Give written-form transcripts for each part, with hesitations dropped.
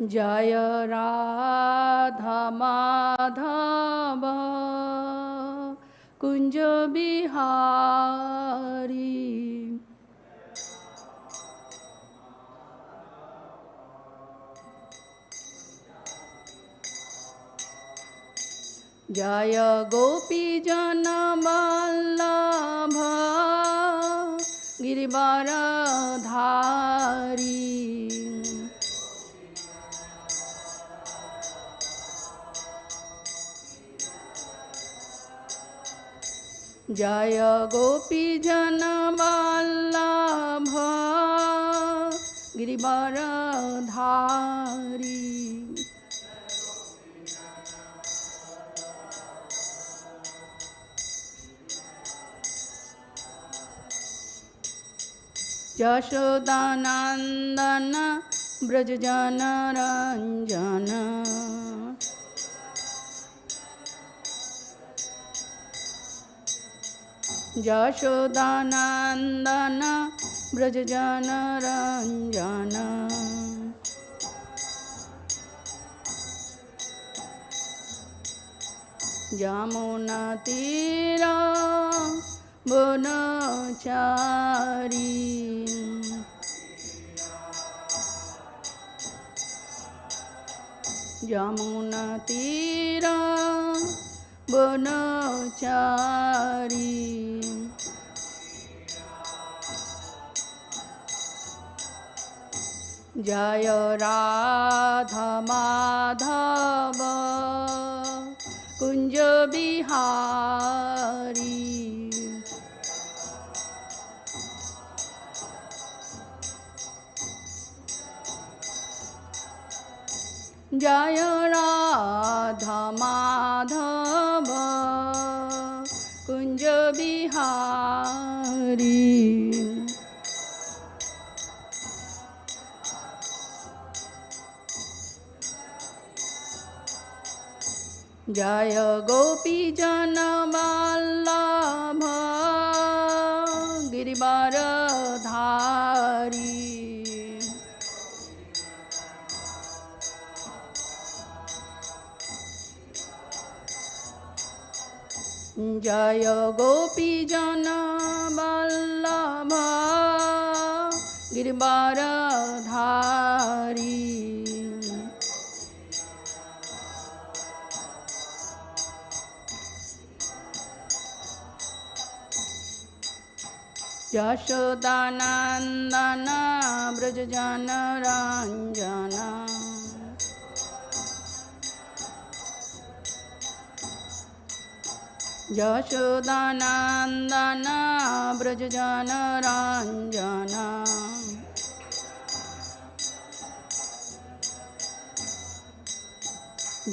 जय राधा माधव कुंज बिहारी। जय गोपी जन वल्लभ गिरिवरधारी। जय गोपी जन वल्लभ गिरिवरधारी। यशोदानंदन ब्रज जन रंजन। यशोदानंदन ब्रज जन रंजन। यमुना तीर वनचारी। यमुना तीर वनचारी। जय राधा माधव कुंज बिहारी। जय राधा माधव कुंज बिहारी। जय गोपी जन वल्लभ गिरिवरधारी। जय गोपी जन वल्लभ गिरिवरधारी। यशोदानंदन ब्रज जन रंजन। यशोदानंदन ब्रज जन रंजन।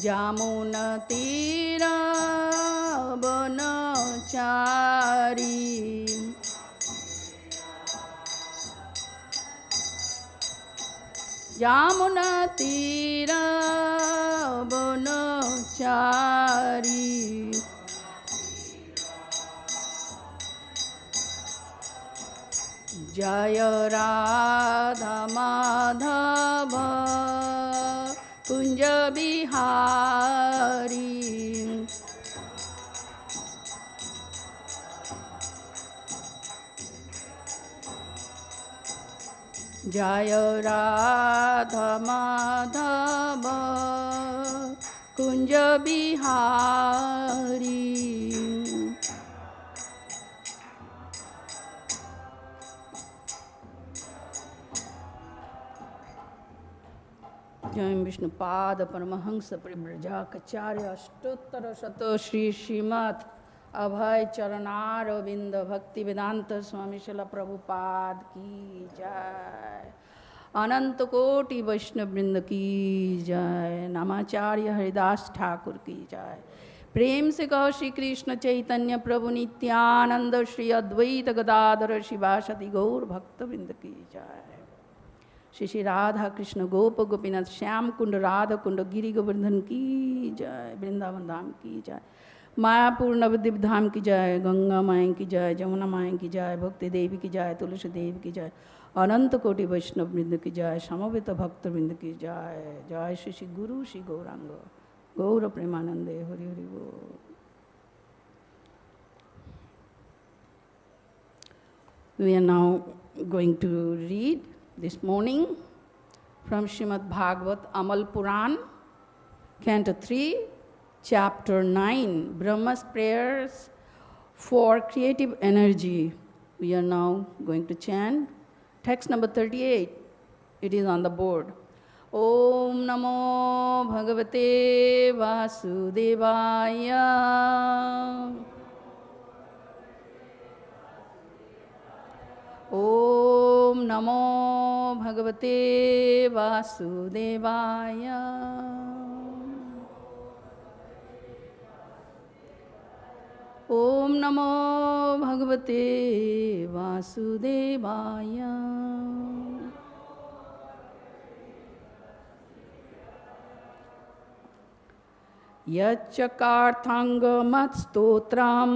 यमुना तीर वनचारी। यमुना तीर वनचारी। जय राधा माधव कुंज बिहारी। जय राधा माधव कुंज बिहारी। जय विष्णुपाद परमहंस परिव्रजाचार्य अष्टोत्तर शत श्री श्रीमद् अभय चरणारविंद भक्ति वेदांत स्वामी शिल प्रभुपाद की जय। अनंत कोटि वैष्णव वृंद की जय। नामाचार्य हरिदास ठाकुर की जय। प्रेम से कहो श्री कृष्ण चैतन्य प्रभु नित्यानंद श्री अद्वैत गदाधर शिवासदि गौर भक्तवृंद की जय। श्री श्री राधा कृष्ण गोप गोपीनाथ श्याम कुंड राधा कुंड गिरि गोवर्धन की जय। वृंदावन धाम की जय। मायापुर नवद्वीप धाम की जय। गंगा माई की जय। जमुना माई की जय। भक्ति देवी की जय। तुलसी देवी की जय। अनंत कोटि वैष्णव वृंद की जय, समवेत भक्त वृंद की जय, जय श्री श्री गुरु श्री गौरांग गौर प्रेमानंदे हरि हरि बोल। We are now going to read this morning from Srimad Bhagavatam Amal Puran, Canto 3, Chapter 9, Brahma's Prayers for Creative Energy. We are now going to chant text number 38. It is on the board. Om Namo Bhagavate Vasudevaya. Om Namo Bhagavate Vasudevaya. Om Namo Bhagavate Vasudevaya. Yachakarthangamatstotram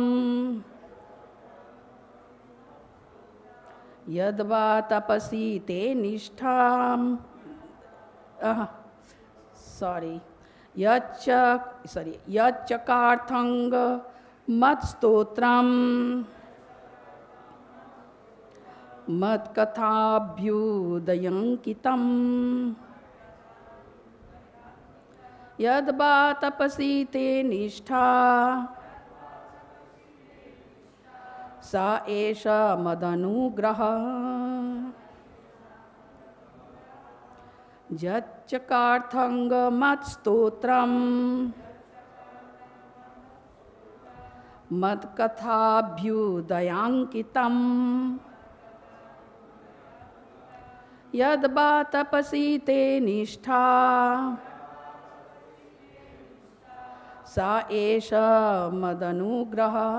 Yadva tapasi te nishtham. Yachakarthanga matstotram matkathabhyudayankitam Yadva tapasi te nishtha sa esha madanugraha. Yachakarthanga matstotram matkathabhyudayankitam Yadva tapasi te nishtha sa esha madanugraha.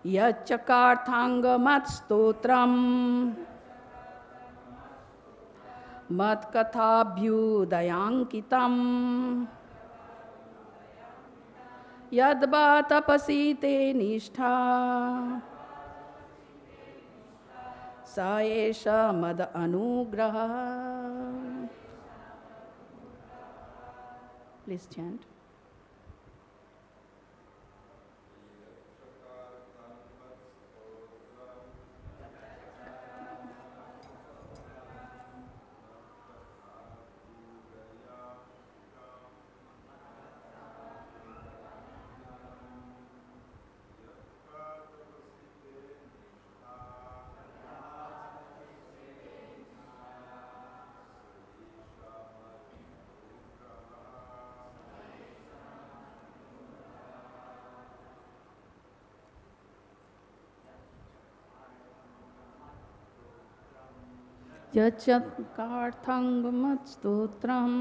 Yachakarthanga matstotram matkathabhyudayankitam Yadva tapasi te nishtha sa esha mad anugraha. Please chant. Yachakarthanga matstotram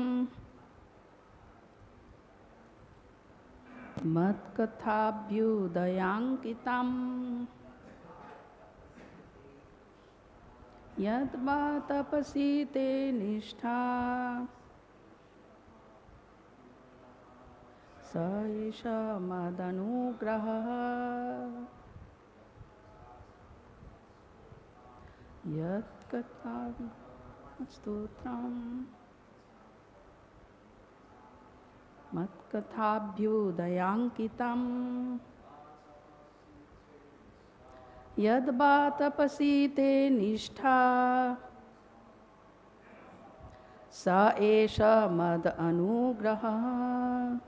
matkathabhyudayankitam Yadva tapasi te nishtha sa esha madanugraha. Yatkathabhyudayankitam matkathabhyudayankitam Yadva tapasi te nishtha sa esha mad anugraha.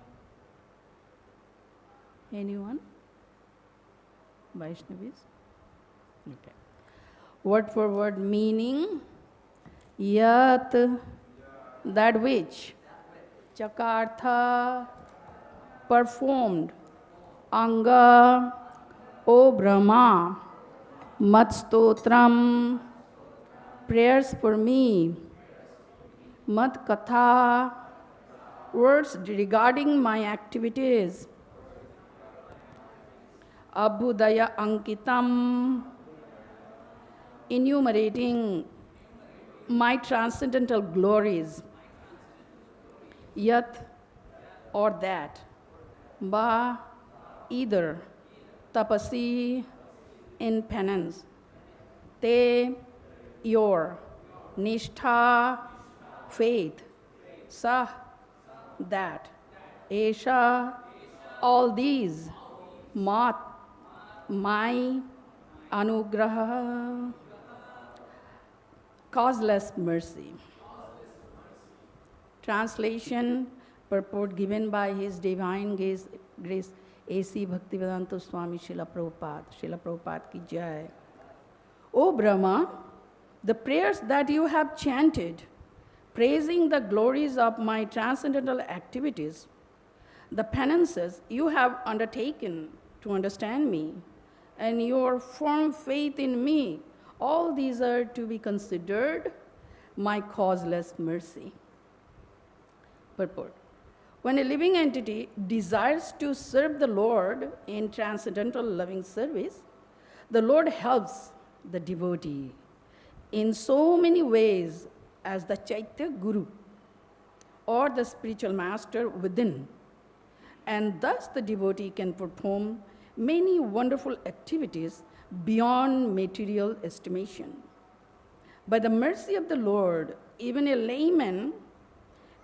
Anyone? Vaishnavis? Okay. Word for word meaning. Yat, that which. Chakartha, performed. Anga, O Brahma. Matstotram, prayers for me. Mat katha, words regarding my activities. Abhudaya ankitam, enumerating my transcendental glories. Yat, or that. Ba, either. Tapasi, in penance. Te, your, nishtha, faith, sah, that, esha, all these, mat, my, anugraha, causeless mercy. Translation, purport given by His Divine Grace A.C. Bhaktivedanta Swami Srila Prabhupada. Srila Prabhupada ki jai. O Brahma, the prayers that you have chanted, praising the glories of my transcendental activities, the penances you have undertaken to understand me, and your firm faith in me, all these are to be considered my causeless mercy. Purport. When a living entity desires to serve the Lord in transcendental loving service, the Lord helps the devotee in so many ways as the Chaitya Guru or the spiritual master within. And thus the devotee can perform many wonderful activities beyond material estimation. By the mercy of the Lord, even a layman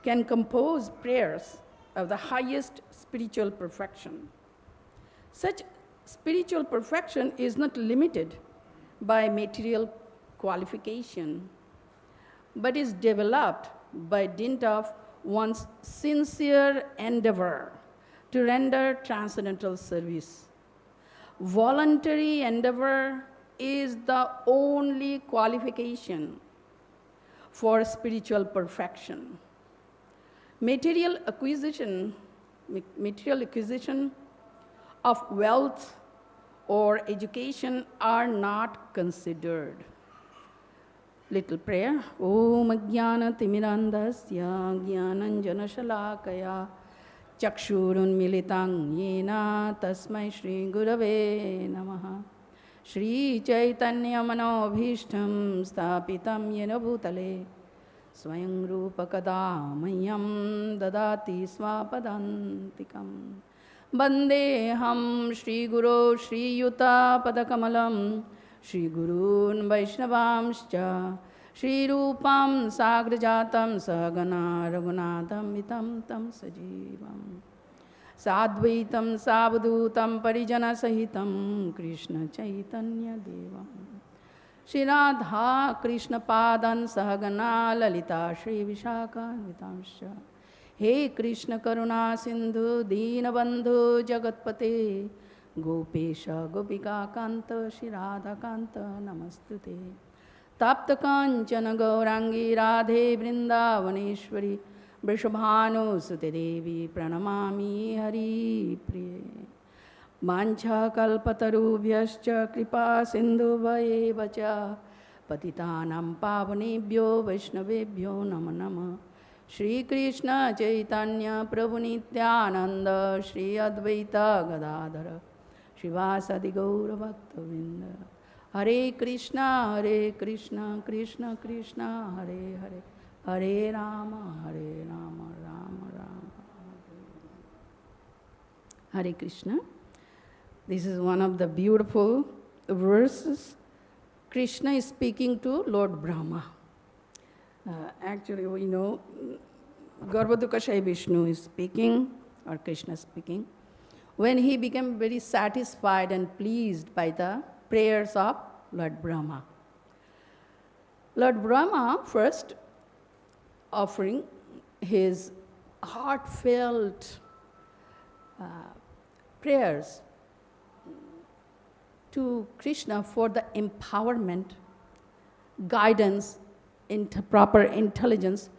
can compose prayers of the highest spiritual perfection. Such spiritual perfection is not limited by material qualification, but is developed by dint of one's sincere endeavor to render transcendental service. Voluntary endeavor is the only qualification for spiritual perfection. Material acquisition of wealth or education are not considered. Little prayer. Om Ajnana Timirandasya Jnananjana Shalakaya Chakshurun Militang Yena Tasmai Shri Gurave Namaha Shri Chaitanya Manobhishtam Stapitam Yena Bhutale Swayam Rupa Kadamayam Dadati Swapadantikam Bandeham Shri Guru Shri Yuta Padakamalam Shri Gurun Vaishnavamscha Shri Rupam Sagrajatam Sagana Raghunatham Vitam Tam Sajivam Sadvaitam Savadhutam Parijana Sahitam Krishna Chaitanya Devam Shri Radha Krishna Padan Sahagana Lalita Shri Vishaka Vitamscha He Krishna Karuna Sindhu Deenabandhu Jagatpate Gopesha Gopika Kanta Shri Radha Kanta Namastute Tapta Kanchana Gaurangi Radhe Vrindavaneshwari Vrishabhanu Sute Devi Pranamami Hari Priye Mancha Kalpatarubhyascha Kripa Sindhu Vaevacha Patitanam Pavanebhyo Vaishnavebhyo Nama Nama Shri Krishna Chaitanya Prabhu Nityananda Shri Advaita Gadadhara Shivasadi Gaura Bhaktavinda Hare Krishna Krishna Krishna Hare Hare Hare Rama Rama Rama Hare Krishna. This is one of the beautiful verses. Krishna is speaking to Lord Brahma. Actually, we know Garbhodakashayi Vishnu is speaking, or Krishna speaking, when he became very satisfied and pleased by the prayers of Lord Brahma. Lord Brahma first offering his heartfelt prayers to Krishna for the empowerment, guidance, proper intelligence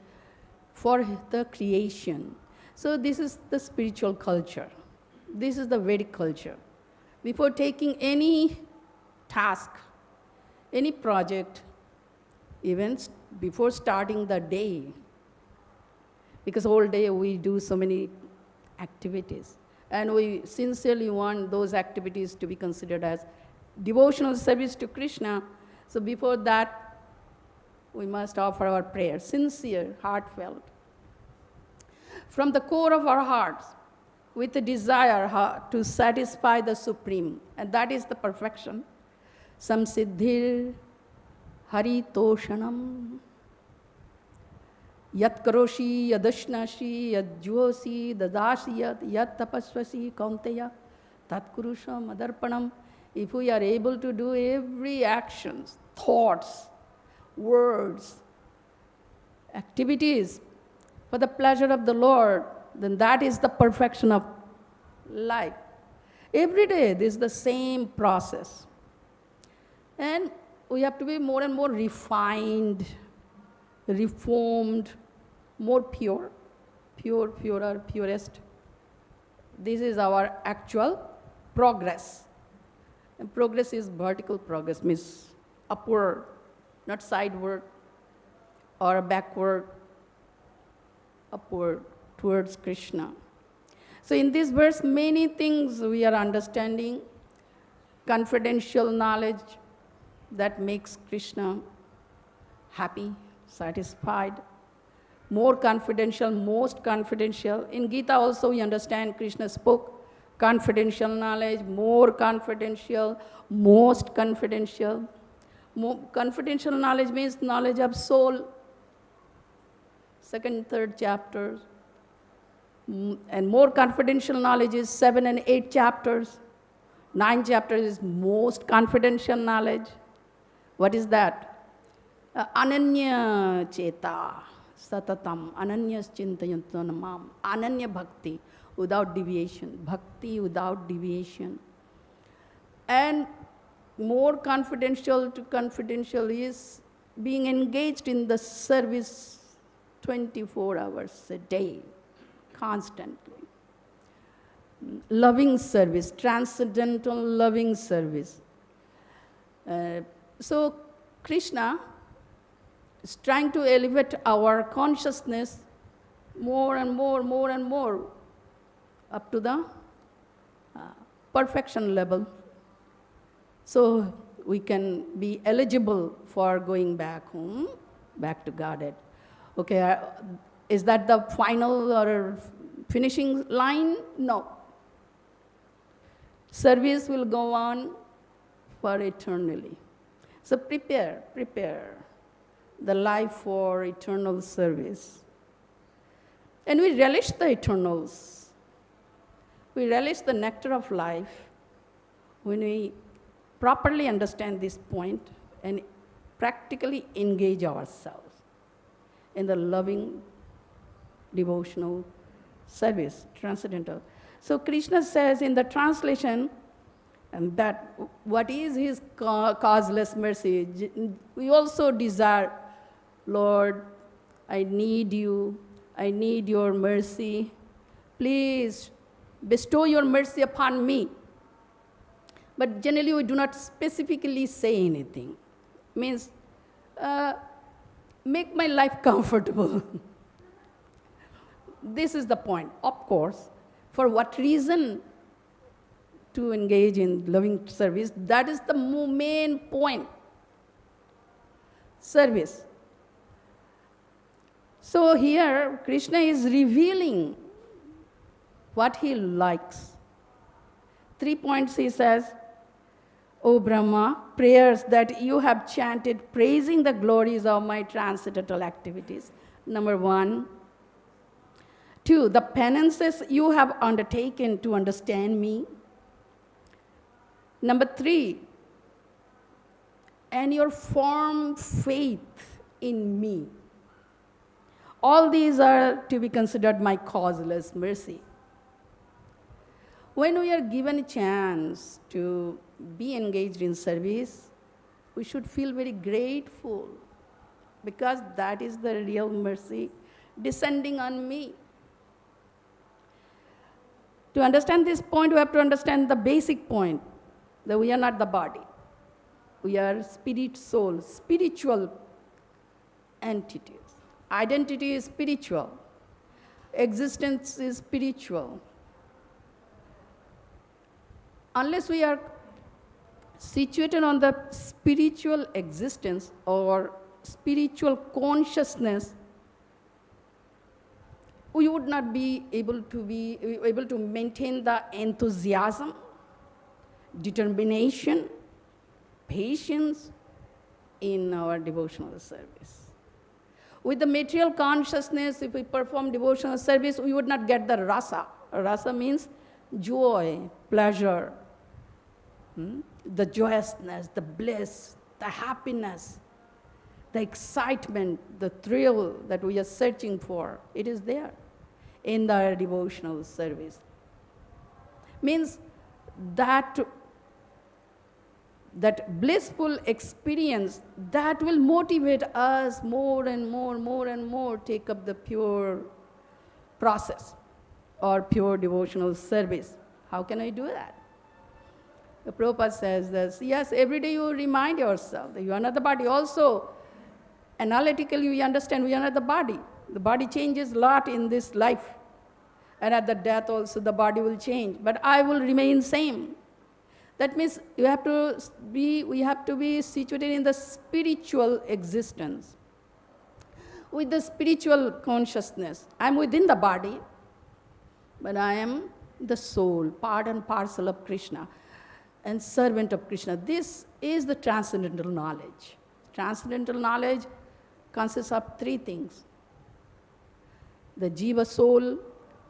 for the creation. So this is the spiritual culture. This is the Vedic culture. Before taking any task, any project, even before starting the day, because all day we do so many activities, and we sincerely want those activities to be considered as devotional service to Krishna. So before that, we must offer our prayer, sincere, heartfelt. From the core of our hearts, with a desire to satisfy the Supreme, and that is the perfection. samsiddhir haritoshanam. Yat karoshi yadashnashi yadjuhosi dadasi yat tapasvasi kaunteya tat kurusha madarpanam. If we are able to do every actions, thoughts, words, activities for the pleasure of the Lord, then that is the perfection of life. Every day, this is the same process. And we have to be more and more refined, reformed, more pure, purer, purest. This is our actual progress. And progress is vertical progress, means upward, not sideward or backward, upward towards Krishna. So in this verse, many things we are understanding. Confidential knowledge that makes Krishna happy, satisfied. More confidential, most confidential. In Gita also we understand Krishna spoke confidential knowledge, more confidential, most confidential. Confidential knowledge means knowledge of soul. Second, third chapters. And more confidential knowledge is 7 and 8 chapters. 9 chapters is most confidential knowledge. What is that? Ananya cheta satatam ananyas chintayantanamam. Ananya bhakti, without deviation. Bhakti without deviation. And more confidential to confidential is being engaged in the service 24 hours a day, constantly. Loving service, transcendental loving service. So Krishna is trying to elevate our consciousness more and more up to the perfection level. So we can be eligible for going back home, back to Godhead. Okay, is that the final or finishing line? No. Service will go on for eternally. So prepare the life for eternal service. And we relish the eternals. We relish the nectar of life when we properly understand this point and practically engage ourselves in the loving, devotional service, transcendental. So Krishna says in the translation that what is his causeless mercy? We also desire, Lord, I need you, I need your mercy. Please bestow your mercy upon me. But generally we do not specifically say anything. Means, make my life comfortable. This is the point. Of course, for what reason to engage in loving service? That is the main point. Service. So here, Krishna is revealing what he likes. 3 points he says, O Brahma, prayers that you have chanted praising the glories of my transcendental activities. Number 1. 2, the penances you have undertaken to understand me. Number 3, and your firm faith in me. All these are to be considered my causeless mercy. When we are given a chance to be engaged in service, we should feel very grateful because that is the real mercy descending on me. To understand this point, we have to understand the basic point, that we are not the body. We are spirit, soul, spiritual entities. Identity is spiritual. Existence is spiritual. Unless we are situated on the spiritual existence or spiritual consciousness, we would not be able to maintain the enthusiasm, determination, patience in our devotional service. With the material consciousness, if we perform devotional service, we would not get the rasa. Rasa means joy, pleasure, the joyousness, the bliss, the happiness, the excitement, the thrill that we are searching for. It is there in the devotional service. Means that blissful experience that will motivate us more and more take up the pure process or pure devotional service. How can I do that? The Prabhupada says this, yes, every day you remind yourself that you are not the body. Also, analytically we understand we are not the body. The body changes a lot in this life. And at the death also the body will change. But I will remain same. That means we have to be situated in the spiritual existence. With the spiritual consciousness. I am within the body, but I am the soul, part and parcel of Krishna, and servant of Krishna. This is the transcendental knowledge. Transcendental knowledge consists of three things. The Jiva soul,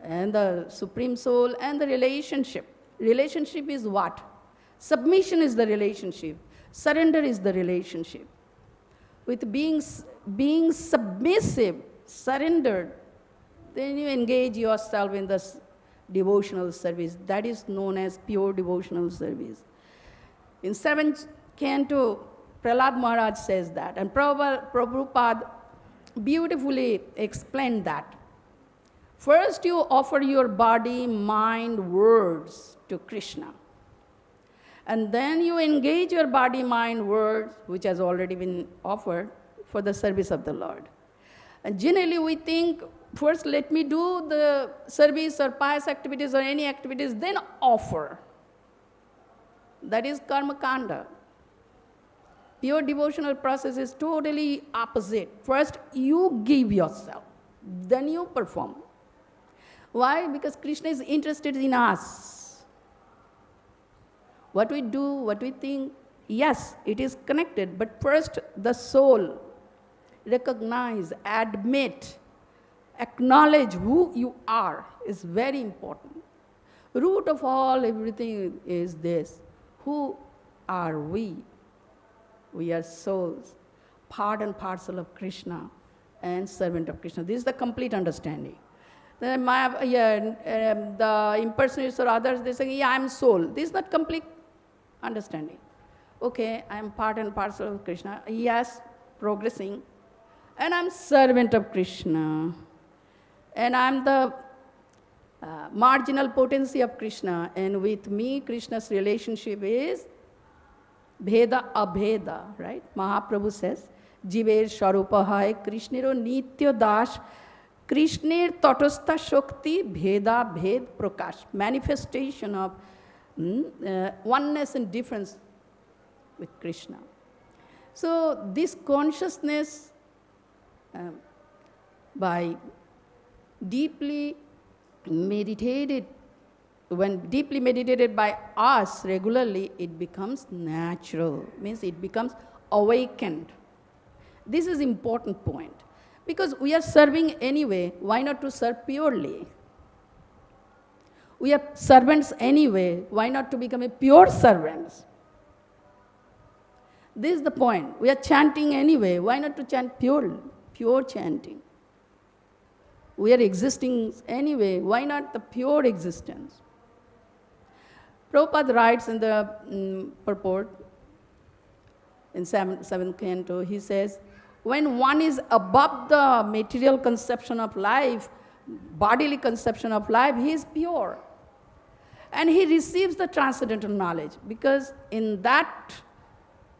and the Supreme Soul, and the relationship. Relationship is what? Submission is the relationship. Surrender is the relationship. With being submissive, surrendered, then you engage yourself in this devotional service. That is known as pure devotional service. In 7th canto, Prahlad Maharaj says that, and Prabhupada beautifully explained that. First you offer your body, mind, words to Krishna. And then you engage your body, mind, words, which has already been offered, for the service of the Lord. And generally we think, first let me do the service or pious activities or any activities, then offer. That is karma kanda. Pure devotional process is totally opposite. First you give yourself, then you perform. Why? Because Krishna is interested in us. What we do, what we think, yes, it is connected, but first the soul, recognize, admit, acknowledge who you are is very important. Root of all everything is this. Who are we? We are souls, part and parcel of Krishna and servant of Krishna. This is the complete understanding. The impersonators or others, they say, yeah, I am soul. This is not complete understanding. Okay, I am part and parcel of Krishna. Yes, progressing. And I am servant of Krishna. And I am the marginal potency of Krishna. And with me, Krishna's relationship is Bheda Abheda, right? Mahaprabhu says, Jiver Sharupa Hai Krishnero Nitya Das Krishner Tatastha Shakti Bheda Bhed Prakash. Manifestation of oneness and difference with Krishna. So this consciousness, by deeply meditated, when deeply meditated by us regularly, it becomes natural, means it becomes awakened. This is important point. Because we are serving anyway, why not to serve purely? We are servants anyway, why not to become a pure servants? This is the point. We are chanting anyway, why not to chant pure chanting? We are existing anyway, why not the pure existence? Prabhupada writes in the purport, in 7th canto, he says, when one is above the material conception of life, bodily conception of life, he is pure. And he receives the transcendental knowledge, because in that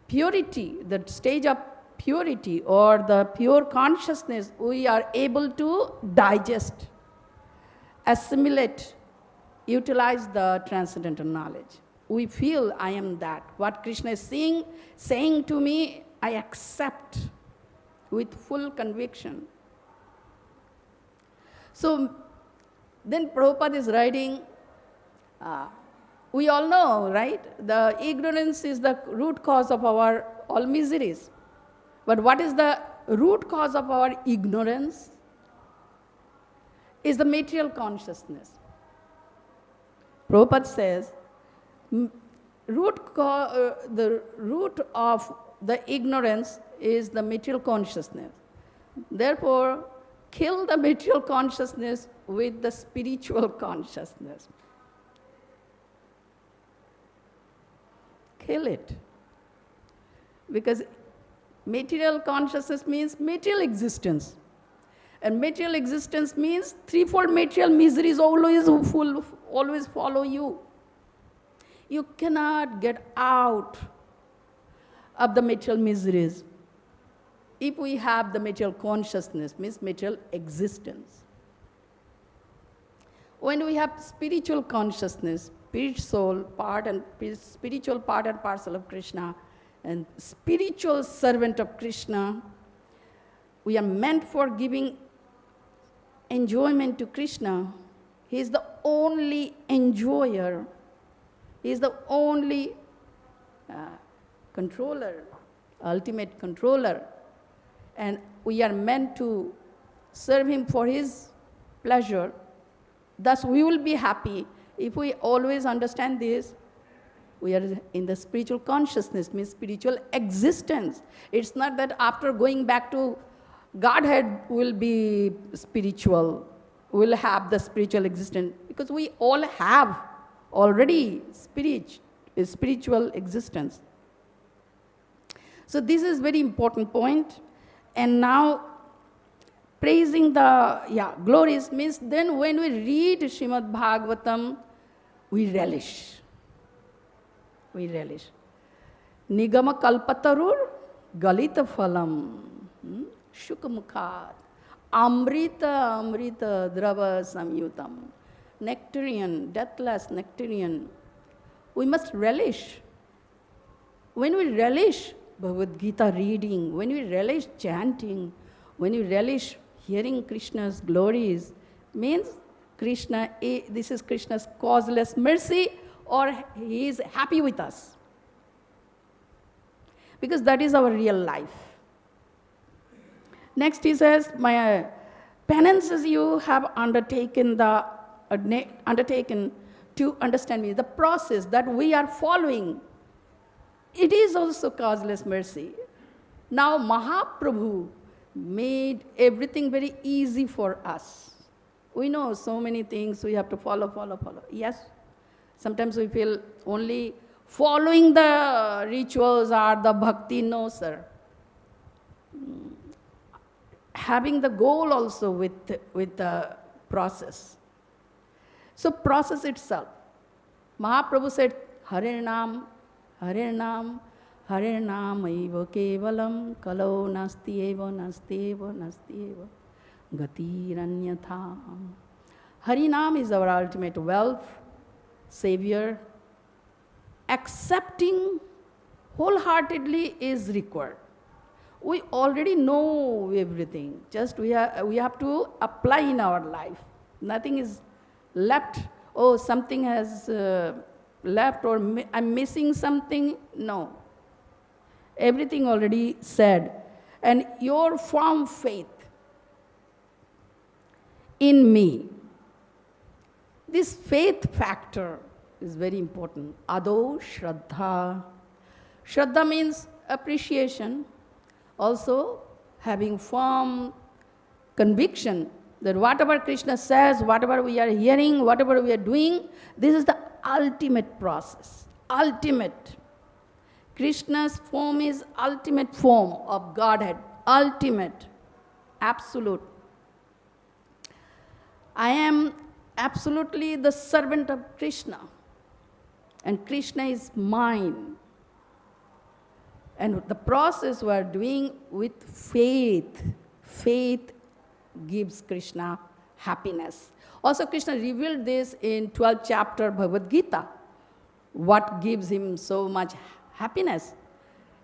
purity, the stage of purity or the pure consciousness, we are able to digest, assimilate, utilize the transcendental knowledge. We feel I am that. What Krishna is saying to me, I accept with full conviction. So then Prabhupada is writing, We all know, right? The ignorance is the root cause of our all miseries. But what is the root cause of our ignorance? Is the material consciousness. Prabhupada says, the root of the ignorance is the material consciousness. Therefore, kill the material consciousness with the spiritual consciousness. Kill it. Because material consciousness means material existence. And material existence means threefold material miseries always follow you. You cannot get out of the material miseries if we have the material consciousness, means material existence. When we have spiritual consciousness, spiritual part and parcel of Krishna, and spiritual servant of Krishna, we are meant for giving enjoyment to Krishna. He is the only enjoyer. He is the only controller, ultimate controller. And we are meant to serve him for his pleasure. Thus, we will be happy if we always understand this. We are in the spiritual consciousness, means spiritual existence. It's not that after going back to Godhead will be spiritual, will have the spiritual existence, because we all have already spiritual existence. So this is very important point. And now, praising the glories means then when we read Srimad Bhagavatam, we relish. We relish. Nigama kalpatarur galita phalam. Shukamukhat, Amrita Drava Samyutam, nectarian, deathless nectarian. We must relish. When we relish Bhagavad Gita reading, when we relish chanting, when we relish hearing Krishna's glories, means Krishna, this is Krishna's causeless mercy, or he is happy with us. Because that is our real life. Next he says, my penances you have undertaken to understand me. The process that we are following, it is also causeless mercy. Now Mahaprabhu made everything very easy for us. We know so many things we have to follow. Yes, sometimes we feel only following the rituals or the bhakti. No, sir. Having the goal also with the process. So process itself. Mahaprabhu said, Hare Nam, Eva Kevalam, Kalo Nasti Eva, Gatiranyatha. Harinam is our ultimate wealth, savior. Accepting wholeheartedly is required. We already know everything. Just we have to apply in our life. Nothing is left. Oh, something has left, or I'm missing something. No. Everything already said. And your firm faith in me. This faith factor is very important. Ado Shraddha. Shraddha means appreciation. Also, having firm conviction that whatever Krishna says, whatever we are hearing, whatever we are doing, this is the ultimate process. Ultimate. Krishna's form is ultimate form of Godhead. Ultimate. Absolute. I am absolutely the servant of Krishna. And Krishna is mine. And the process we are doing with faith. Faith gives Krishna happiness. Also, Krishna revealed this in 12th chapter Bhagavad Gita. What gives him so much happiness?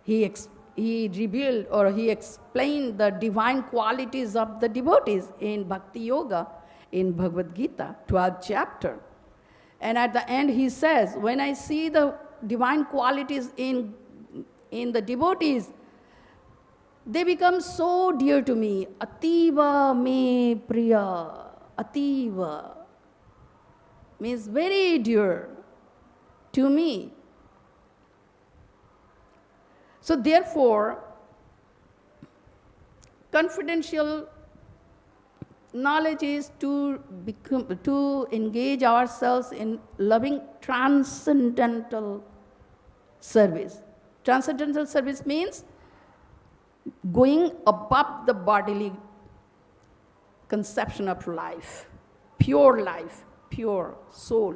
He revealed, or he explained the divine qualities of the devotees in Bhakti Yoga in Bhagavad Gita, 12th chapter. And at the end he says, when I see the divine qualities in the devotees, they become so dear to me. Ativa me priya. Ativa means very dear to me. So therefore, confidential knowledge is to engage ourselves in loving transcendental service. Transcendental service means going above the bodily conception of life, pure soul.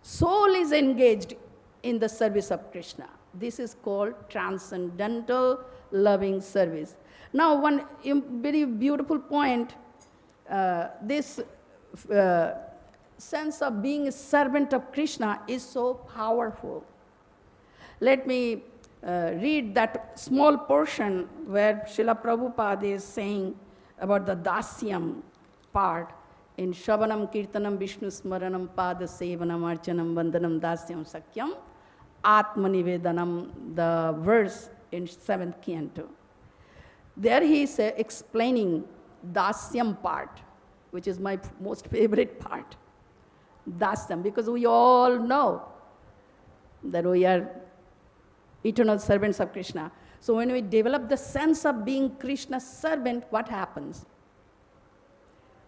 Soul is engaged in the service of Krishna. This is called transcendental loving service. Now, one very beautiful point, this sense of being a servant of Krishna is so powerful. Let me read that small portion where Srila Prabhupada is saying about the dasyam part in Shravanam Kirtanam Vishnu Smaranam Pada Sevanam Archanam Vandanam Dasyam Sakyam Atmanivedanam, the verse in 7th canto. There he is explaining dasyam part, which is my most favorite part. Dasyam, because we all know that we are eternal servants of Krishna. So when we develop the sense of being Krishna's servant, what happens?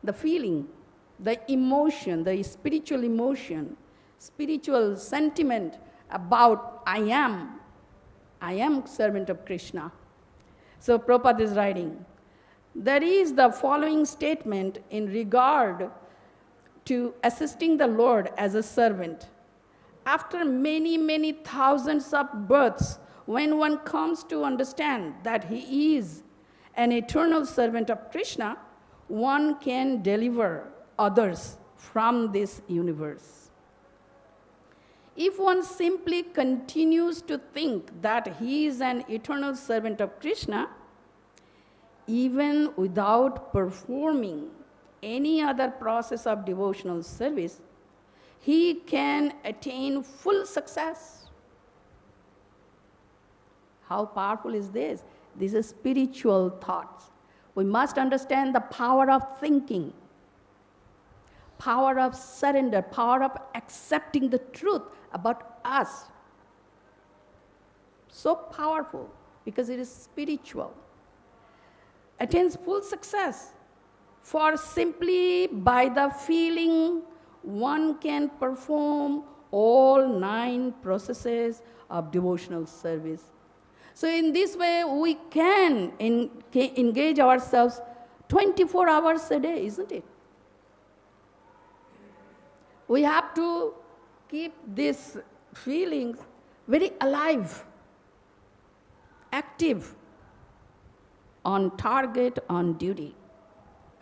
The feeling, the emotion, the spiritual emotion, spiritual sentiment about I am servant of Krishna. So Prabhupada is writing, there is the following statement in regard to assisting the Lord as a servant. After many, many thousands of births, when one comes to understand that he is an eternal servant of Krishna, one can deliver others from this universe. If one simply continues to think that he is an eternal servant of Krishna, even without performing any other process of devotional service, he can attain full success. How powerful is this? These are spiritual thoughts. We must understand the power of thinking, power of surrender, power of accepting the truth about us. So powerful because it is spiritual. Attains full success. For simply by the feeling, one can perform all 9 processes of devotional service. So in this way, we can engage ourselves 24 hours a day, isn't it? We have to keep these feelings very alive, active, on target, on duty.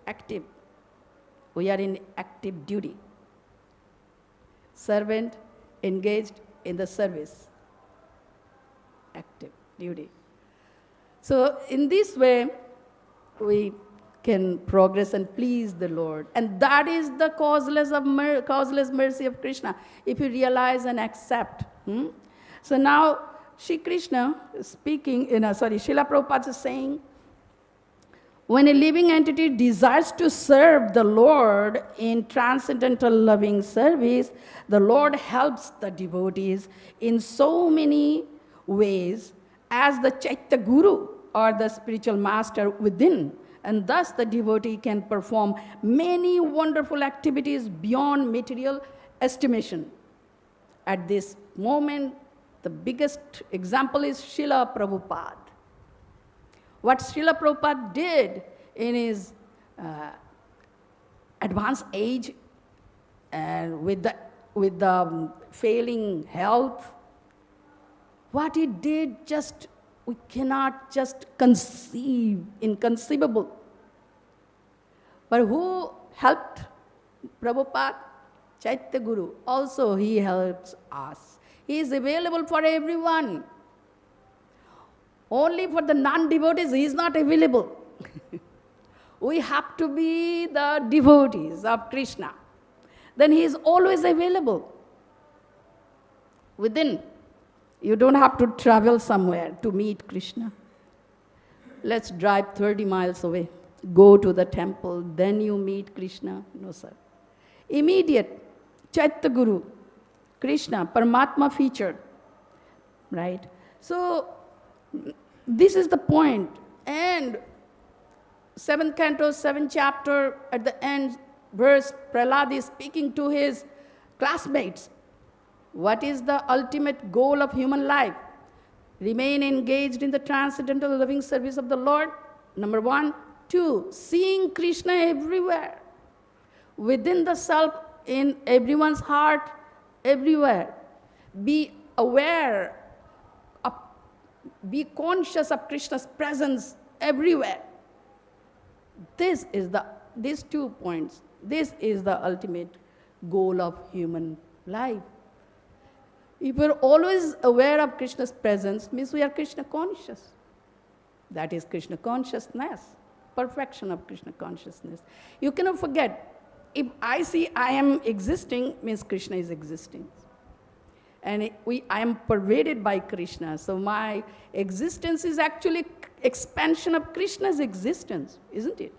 Active. We are in active duty. Servant engaged in the service. Active duty. So in this way, we can progress and please the Lord. And that is the causeless mercy of Krishna, if you realize and accept. So now, Shri Krishna speaking, Srila Prabhupada is saying, when a living entity desires to serve the Lord in transcendental loving service, the Lord helps the devotees in so many ways as the Chaitya Guru or the spiritual master within. And thus the devotee can perform many wonderful activities beyond material estimation. At this moment, the biggest example is Srila Prabhupada. What Srila Prabhupada did in his advanced age and with the failing health, what he did we cannot just conceive, inconceivable. But who helped Prabhupada? Chaitya Guru. Also he helps us. He is available for everyone. Only for the non-devotees, he is not available. We have to be the devotees of Krishna. then he is always available. Within. You don't have to travel somewhere to meet Krishna. Let's drive 30 miles away. Go to the temple, then you meet Krishna. No, sir. Immediate. Chaitya Guru. Krishna, Paramatma featured. Right? So, this is the point. And 7th canto, 7th chapter, at the end, verse, Prahlad is speaking to his classmates. What is the ultimate goal of human life? Remain engaged in the transcendental loving service of the Lord. Number 1. 2. Seeing Krishna everywhere. Within the self, in everyone's heart, everywhere. Be aware, be conscious of Krishna's presence everywhere. These 2 points, this is the ultimate goal of human life. If we're always aware of Krishna's presence, means we are Krishna conscious. That is Krishna consciousness, perfection of Krishna consciousness. You cannot forget, if I see I am existing, means Krishna is existing. And I am pervaded by Krishna, so my existence is actually expansion of Krishna's existence, isn't it?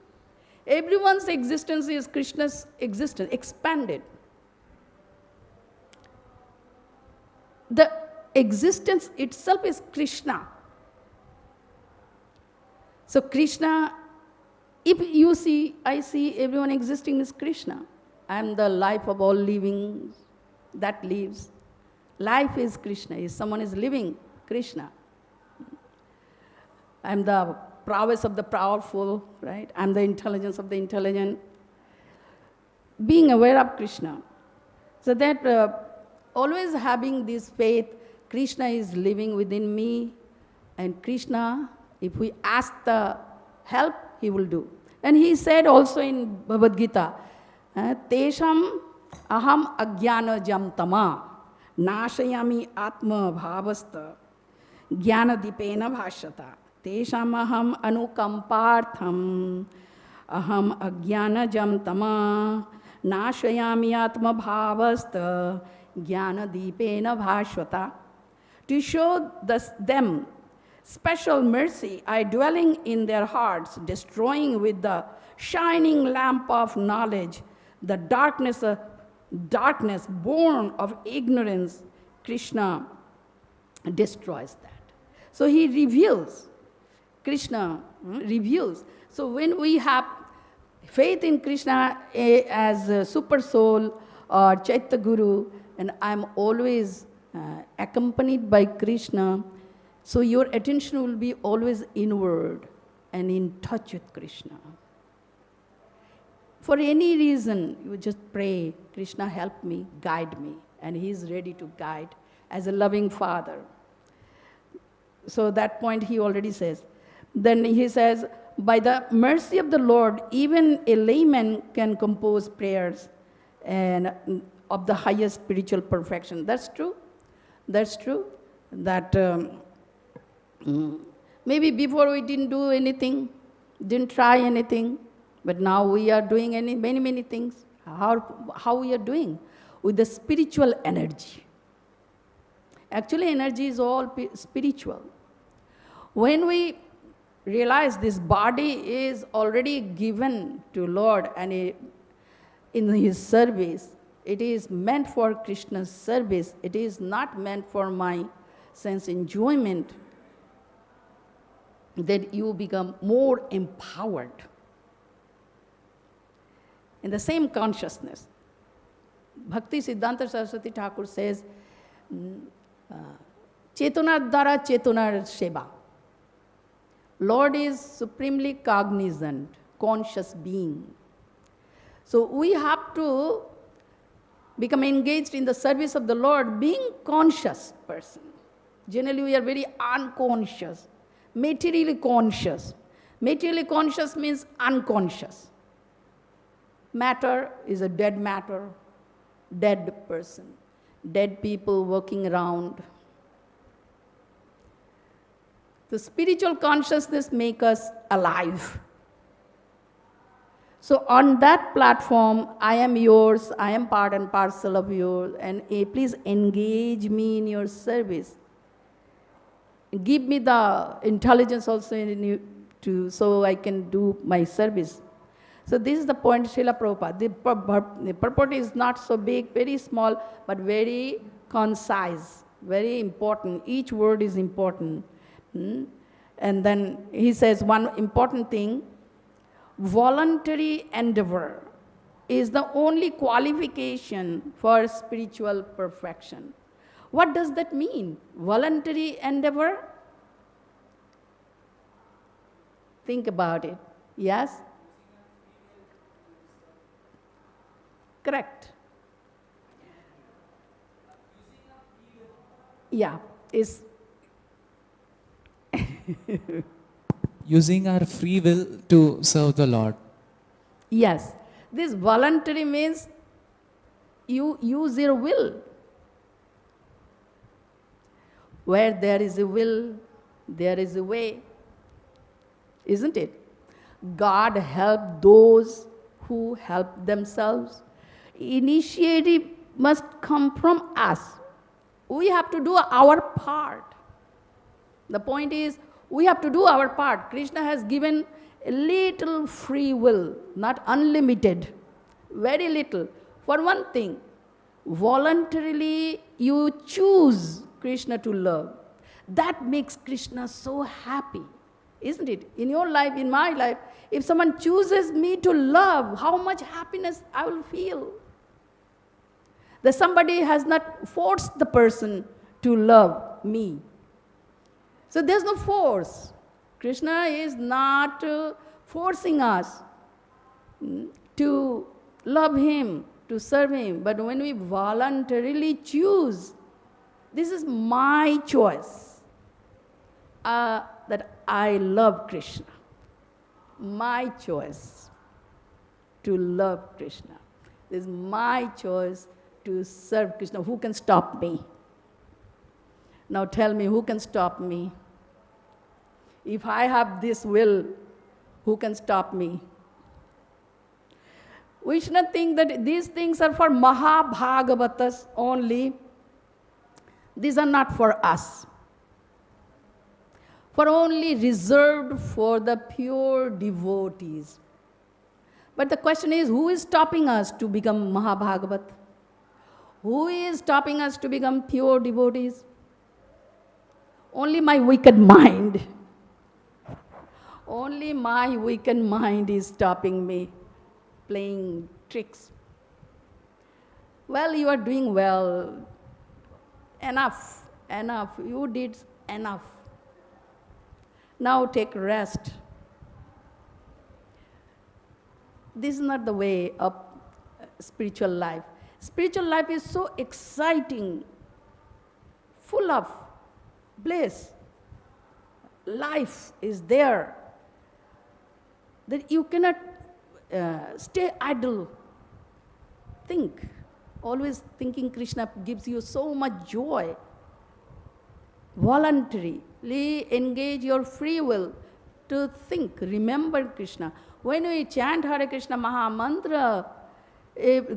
Everyone's existence is Krishna's existence, expanded. The existence itself is Krishna. So Krishna, if you see, I see everyone existing is Krishna. I am the life of all living that lives. Life is Krishna. If someone is living, Krishna. I am the prowess of the powerful, right? I am the intelligence of the intelligent. Being aware of Krishna. So that always having this faith, Krishna is living within me, and Krishna, if we ask the help, he will do. And he said also in Bhagavad Gita, Tesham aham ajnana jam tama nashayami atma bhavasta jnana dipena bhashyata Tesham aham anukampartham aham ajnana jam tama nashayami atma bhavasta jnana dipena bhashyata. To show them special mercy, I dwelling in their hearts, destroying with the shining lamp of knowledge the darkness born of ignorance. Krishna destroys that. So he reveals, Krishna reveals. So when we have faith in Krishna as a super soul or Chaitya Guru, and I'm always accompanied by Krishna, so your attention will be always inward and in touch with Krishna. For any reason, you just pray, Krishna help me, guide me, and he is ready to guide as a loving father. So that point he already says. Then he says, by the mercy of the Lord, even a layman can compose prayers and of the highest spiritual perfection. That's true. That's true. That maybe before we didn't do anything, didn't try anything, but now we are doing many things. How we are doing? With the spiritual energy. Actually, energy is all spiritual. When we realize this body is already given to Lord and in his service, it is meant for Krishna's service. It is not meant for my sense enjoyment. That you become more empowered. In the same consciousness, Bhakti Siddhanta Saraswati Thakur says, Chetana Dara Chetana Seva. Lord is supremely cognizant, conscious being. So we have to become engaged in the service of the Lord, being conscious person. Generally we are very unconscious, materially conscious. Materially conscious means unconscious. Matter is a dead matter, dead person, dead people walking around. The spiritual consciousness makes us alive. So on that platform, I am yours, I am part and parcel of yours, and please engage me in your service. Give me the intelligence also in you so I can do my service. So this is the point, Srila Prabhupada. The purport is not so big, very small, but very concise, very important. Each word is important. And then he says one important thing, voluntary endeavor is the only qualification for spiritual perfection. What does that mean? Voluntary endeavor? Think about it. Yes? Correct. Yeah, is using our free will to serve the Lord. Yes. This voluntary means you use your will. Where there is a will, there is a way. Isn't it? God help those who help themselves. Initiative must come from us. We have to do our part. The point is, we have to do our part. Krishna has given a little free will, not unlimited, very little. For one thing, voluntarily you choose Krishna to love. That makes Krishna so happy, isn't it? In your life, in my life, if someone chooses me to love, how much happiness I will feel. That somebody has not forced the person to love me. So there's no force. Krishna is not forcing us to love him, to serve him. But when we voluntarily choose, this is my choice, that I love Krishna. My choice to love Krishna. This is my choice to serve Krishna. Who can stop me? Now tell me, who can stop me? If I have this will, who can stop me? We should not think that these things are for Mahabhagavatas only. These are not for us. For only reserved for the pure devotees. But the question is, who is stopping us to become Mahabhagavat? Who is stopping us to become pure devotees? Only my wicked mind. Only my wicked mind is stopping me, playing tricks. Well, you are doing well. Enough, enough. You did enough. Now take rest. This is not the way of spiritual life. Spiritual life is so exciting, full of bliss. Life is there, that you cannot stay idle. Think. Always thinking Krishna gives you so much joy. Voluntarily engage your free will to think, remember Krishna. When we chant Hare Krishna Maha Mantra,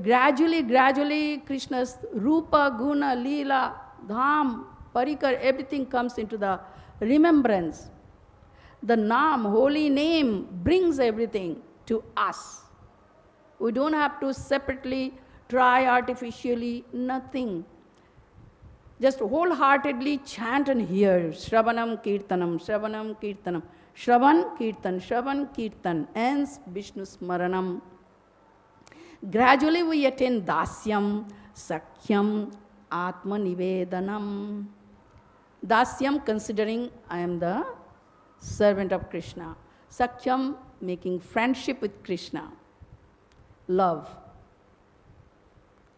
gradually Krishna's Rupa, Guna, Leela, Dham, Parikar, everything comes into the remembrance. The Naam, holy name, brings everything to us. We don't have to separately try artificially, nothing. Just wholeheartedly chant and hear. Shravanam Kirtanam, Shravanam Kirtanam. Shravan Kirtan, Shravan Kirtan, ends Vishnu Smaranam. Gradually we attain Dasyam, Sakhyam, Atma Nivedanam. Dasyam, considering I am the servant of Krishna. Sakhyam, making friendship with Krishna. Love.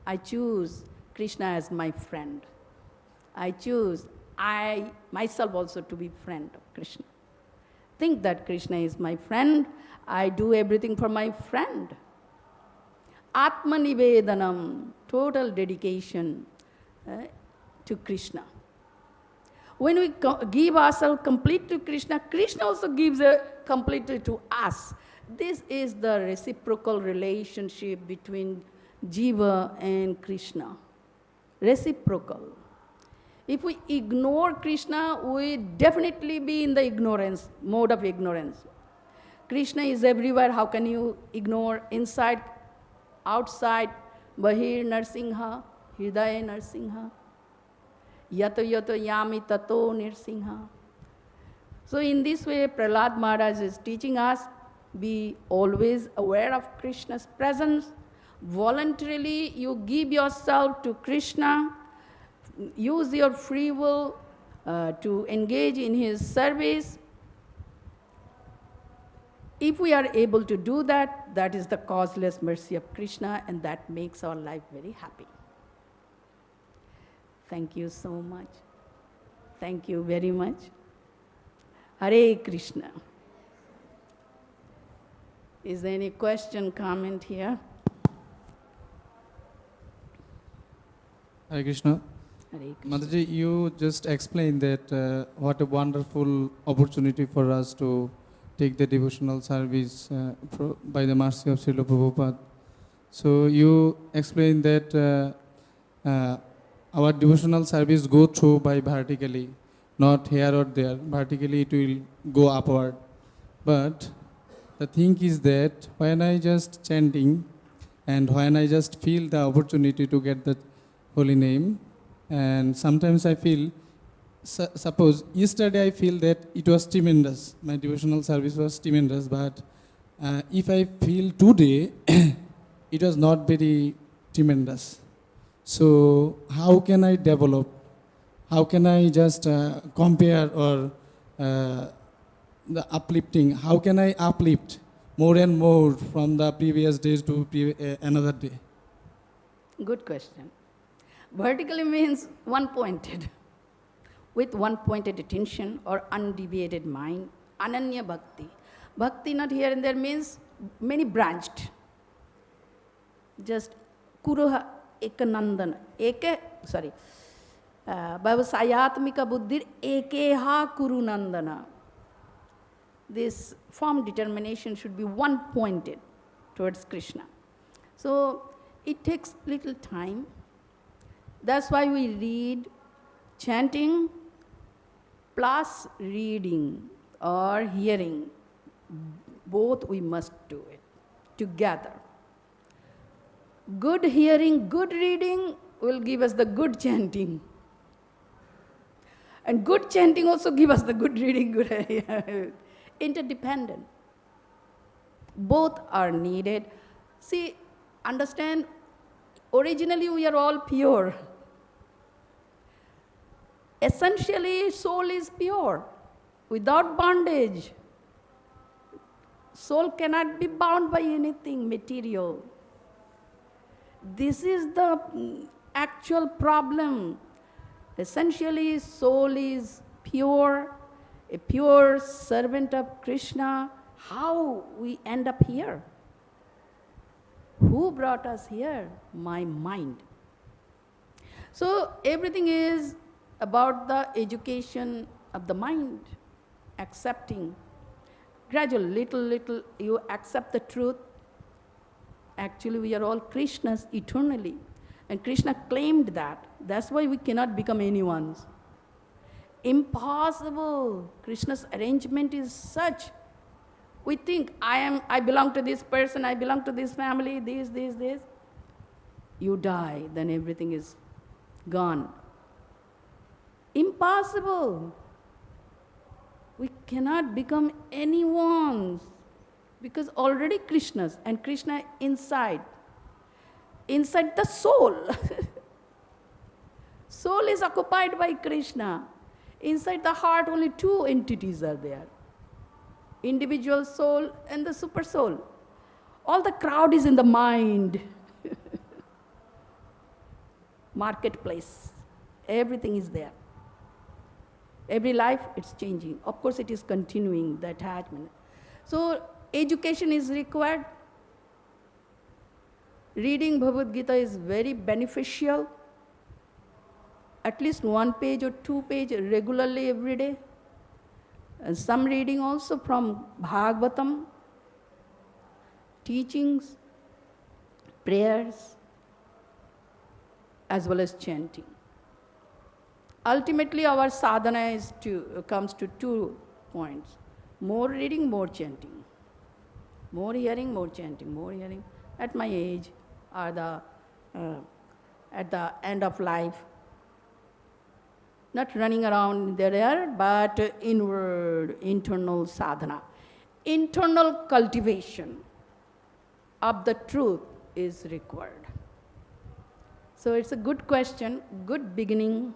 I choose Krishna as my friend. I choose I myself also to be friend of Krishna. Think that Krishna is my friend. I do everything for my friend. Atma Nivedanam, total dedication to Krishna. When we give ourselves completely to Krishna, Krishna also gives completely to us. This is the reciprocal relationship between Jiva and Krishna. Reciprocal. If we ignore Krishna, we definitely be in the ignorance, mode of ignorance. Krishna is everywhere. How can you ignore? Inside, outside, Bahir Narsingha, Hridaya Narsingha, Yato Yato Yami Tato Nirsingha. So in this way, Prahlad Maharaj is teaching us, be always aware of Krishna's presence. Voluntarily, you give yourself to Krishna. Use your free will to engage in his service. If we are able to do that, that is the causeless mercy of Krishna, and that makes our life very happy. Thank you so much. Thank you very much. Hare Krishna. Is there any question, comment here? Hare Krishna. Hare Krishna. Mataji, you just explained that what a wonderful opportunity for us to take the devotional service by the mercy of Srila Prabhupada. So you explained that our devotional service go through by vertically, not here or there. Vertically it will go upward. But the thing is that when I just chanting and when I just feel the opportunity to get the holy name, and sometimes I feel, suppose yesterday I feel that it was tremendous, my devotional service was tremendous, but if I feel today, it was not very tremendous. So how can I develop? How can I just compare or the uplifting? How can I uplift more and more from the previous days to another day? Good question. Vertically means one-pointed, with one-pointed attention or undeviated mind, ananya bhakti. Bhakti not here and there means many branched. Just kuruha ekanandana, Bhavasayatmika buddhir ekeha kuru nandana. This form determination should be one-pointed towards Krishna. So it takes little time. That's why we read chanting plus reading or hearing. Both we must do it together. Good hearing, good reading will give us the good chanting. And good chanting also give us the good reading, good interdependent. Both are needed. See, understand, originally we are all pure. Essentially, soul is pure, without bondage. Soul cannot be bound by anything material. This is the actual problem. Essentially, soul is pure, a pure servant of Krishna. How we end up here? Who brought us here? My mind. So everything is about the education of the mind, accepting. Gradually, little, you accept the truth. Actually, we are all Krishnas eternally. And Krishna claimed that. That's why we cannot become anyone's. Impossible. Krishna's arrangement is such. We think, I belong to this person, I belong to this family, this. You die, then everything is gone. Impossible. We cannot become anyone's because already Krishna's, and Krishna inside the soul. Soul is occupied by Krishna. Inside the heart, only two entities are there. Individual soul and the super soul. All the crowd is in the mind. Marketplace. Everything is there. Every life, it's changing. Of course, it is continuing, the attachment. So, education is required. Reading Bhagavad Gita is very beneficial. at least 1 page or 2 page regularly every day. And some reading also from Bhagavatam, teachings, prayers, as well as chanting. Ultimately, our sadhana comes to 2 points. More reading, more chanting. More hearing, more chanting, more hearing. At my age, or at the end of life, not running around there, but inward, internal sadhana. Internal cultivation of the truth is required. So it's a good question, good beginning.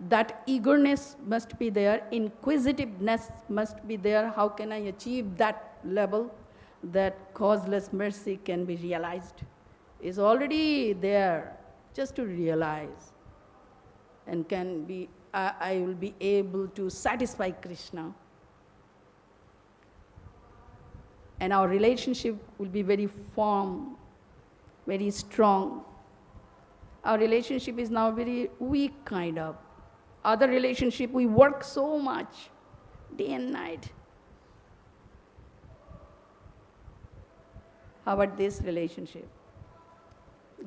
That eagerness must be there, inquisitiveness must be there. How can I achieve that level that causeless mercy can be realized? Is already there, just to realize. And can be, I will be able to satisfy Krishna. And our relationship will be very firm, very strong. Our relationship is now very weak kind of. Other relationship, we work so much, day and night. How about this relationship?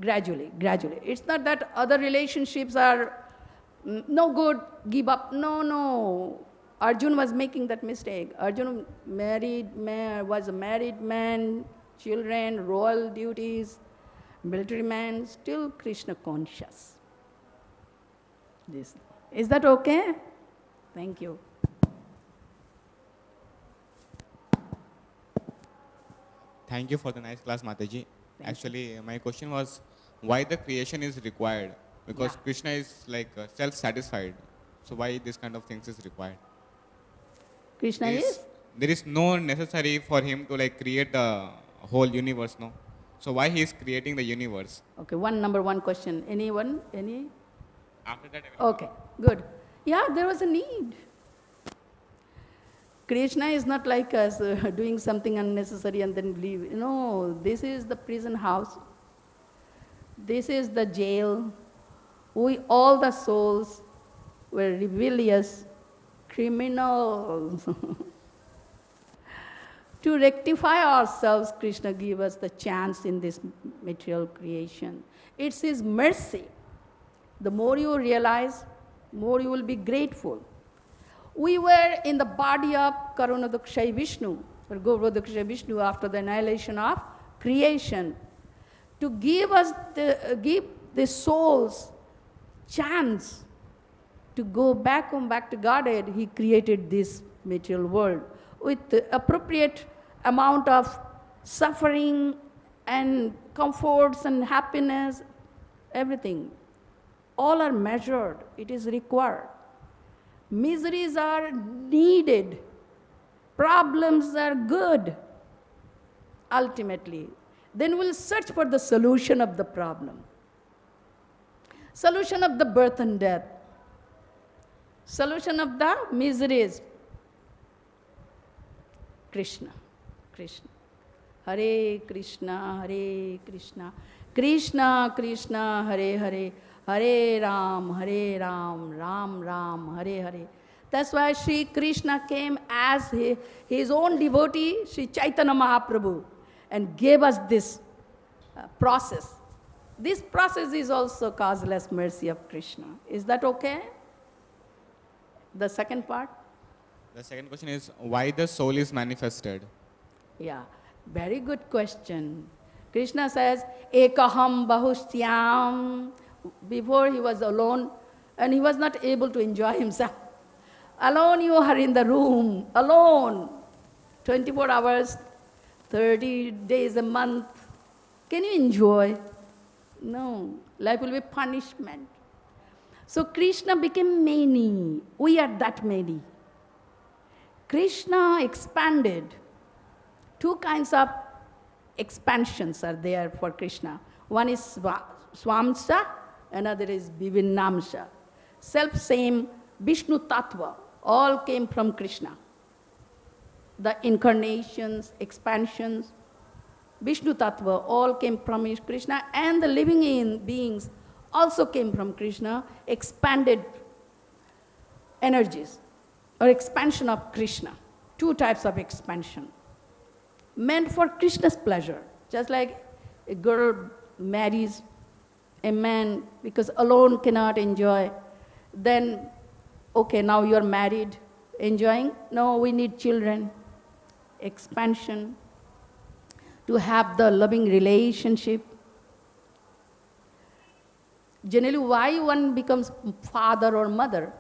Gradually, gradually. It's not that other relationships are no good, give up. No, no. Arjuna was making that mistake. Arjuna was a married man, children, royal duties, military man, still Krishna conscious. Is that okay? Thank you. Thank you for the nice class, Mataji. Actually, my question was why the creation is required? Because Krishna is like self-satisfied. So why this kind of things is required? Krishna is? There is no necessary for him to like create the whole universe, no? So why he is creating the universe? Okay, number one question. Anyone? Any? After that, I will Okay, good. Yeah, there was a need. Krishna is not like us doing something unnecessary and then leave. No, this is the prison house. This is the jail. We, all the souls, were rebellious, criminals. To rectify ourselves, Krishna gave us the chance in this material creation. It's His mercy. The more you realize, more you will be grateful. We were in the body of Karunadakshay Vishnu, or Govardhakshay Vishnu, after the annihilation of creation. To give us give the souls chance to go back to Godhead, He created this material world with the appropriate amount of suffering and comforts and happiness, everything. All are measured, it is required. Miseries are needed, problems are good, ultimately. Then we'll search for the solution of the problem. Solution of the birth and death. Solution of the miseries. Krishna, Krishna. Hare Krishna, Hare Krishna. Krishna, Krishna, Hare Hare. Hare Ram, Ram Ram, Hare Hare. That's why Sri Krishna came as his own devotee, Sri Chaitanya Mahaprabhu, and gave us this process. This process is also causeless mercy of Krishna. Is that okay? The second part? The second question is why the soul is manifested? Yeah, very good question. Krishna says, Ekaham Bahusyam. Before he was alone and he was not able to enjoy himself. Alone you are in the room, alone, 24 hours, 30 days a month. Can you enjoy? No, life will be punishment. So Krishna became many. We are that many. Krishna expanded. 2 kinds of expansions are there for Krishna. One is Swamsa, another is Vivinnamsa. Self-same Vishnu Tattva, all came from Krishna. The incarnations, expansions, Vishnu Tattva, all came from Krishna, and the living beings also came from Krishna, expanded energies or expansion of Krishna. Two types of expansion. Meant for Krishna's pleasure, just like a girl marries a man because alone cannot enjoy. Then, okay, now you're married, enjoying? No, we need children. Expansion, to have the loving relationship. Generally, why one becomes father or mother?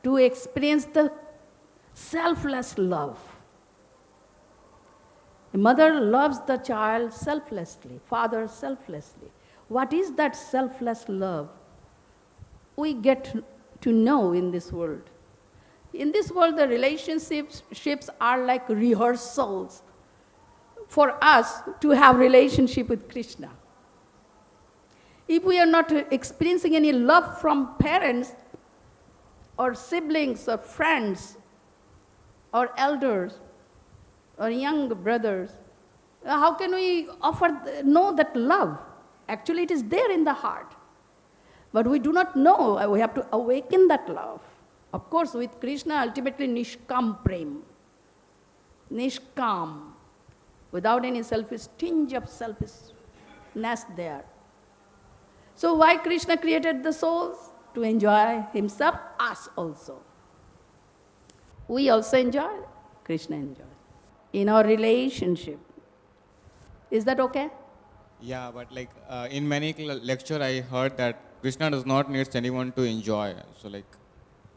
To experience the selfless love. A mother loves the child selflessly, father selflessly. What is that selfless love? We get to know in this world. In this world, the relationships are like rehearsals for us to have relationship with Krishna. If we are not experiencing any love from parents or siblings or friends or elders or young brothers, how can we know that love? Actually, it is there in the heart. But we do not know. We have to awaken that love. Of course, with Krishna, ultimately Nishkam Prem. Nishkam. Without any selfish tinge of selfishness there. So why Krishna created the souls? To enjoy himself, us also. We also enjoy, Krishna enjoys. In our relationship. Is that okay? Yeah, but like in many lecture I heard that Krishna does not need anyone to enjoy. So like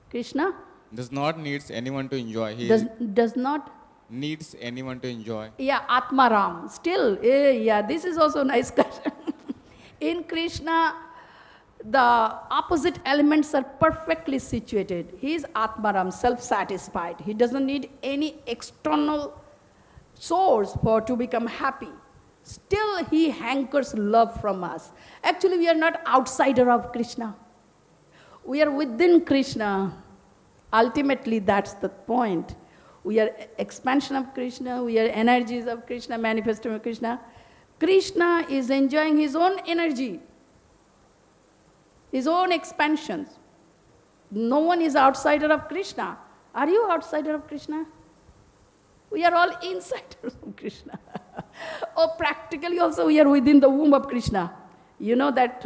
Krishna? Does not needs anyone to enjoy. He does not? Needs anyone to enjoy. Yeah, Atmaram. Still, yeah, this is also nice question. In Krishna, the opposite elements are perfectly situated. He is Atmaram, self-satisfied. He doesn't need any external source to become happy. Still, he hankers love from us. Actually, we are not outsider of Krishna. We are within Krishna. Ultimately, that's the point. We are expansion of Krishna. We are energies of Krishna, manifestation of Krishna. Krishna is enjoying his own energy, his own expansions. No one is outsider of Krishna. Are you outsider of Krishna? We are all insiders of Krishna. Or practically also we are within the womb of Krishna. You know that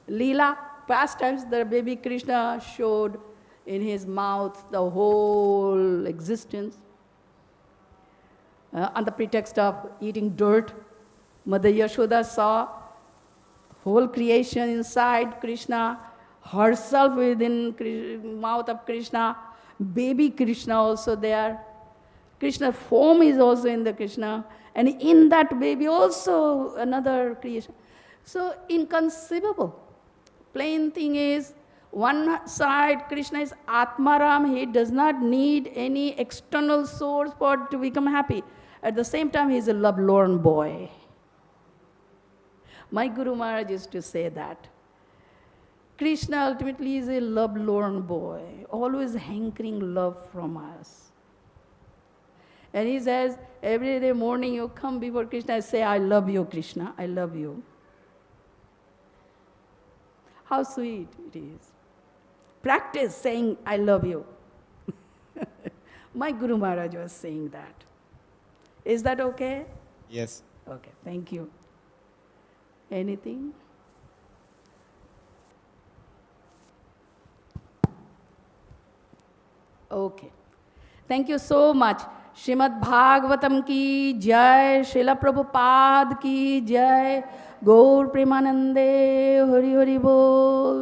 Leela, past times the baby Krishna showed in his mouth the whole existence. On the pretext of eating dirt, Mother Yashoda saw whole creation inside Krishna, herself within mouth of Krishna, baby Krishna also there. Krishna form is also in the Krishna, and in that baby also another creation. So inconceivable. Plain thing is, one side Krishna is Atmaram, he does not need any external source to become happy. At the same time, he is a lovelorn boy. My Guru Maharaj used to say that. Krishna ultimately is a lovelorn boy, always hankering love from us. And he says, every day morning you come before Krishna and say, I love you, Krishna, I love you. How sweet it is. Practice saying, I love you. My Guru Maharaj was saying that. Is that okay? Yes. Okay, thank you. Anything? Okay. Thank you so much. Srimad Bhagavatam ki jai, Srila Prabhupada ki jai, Gaur Premanande, Hari Hari Bol.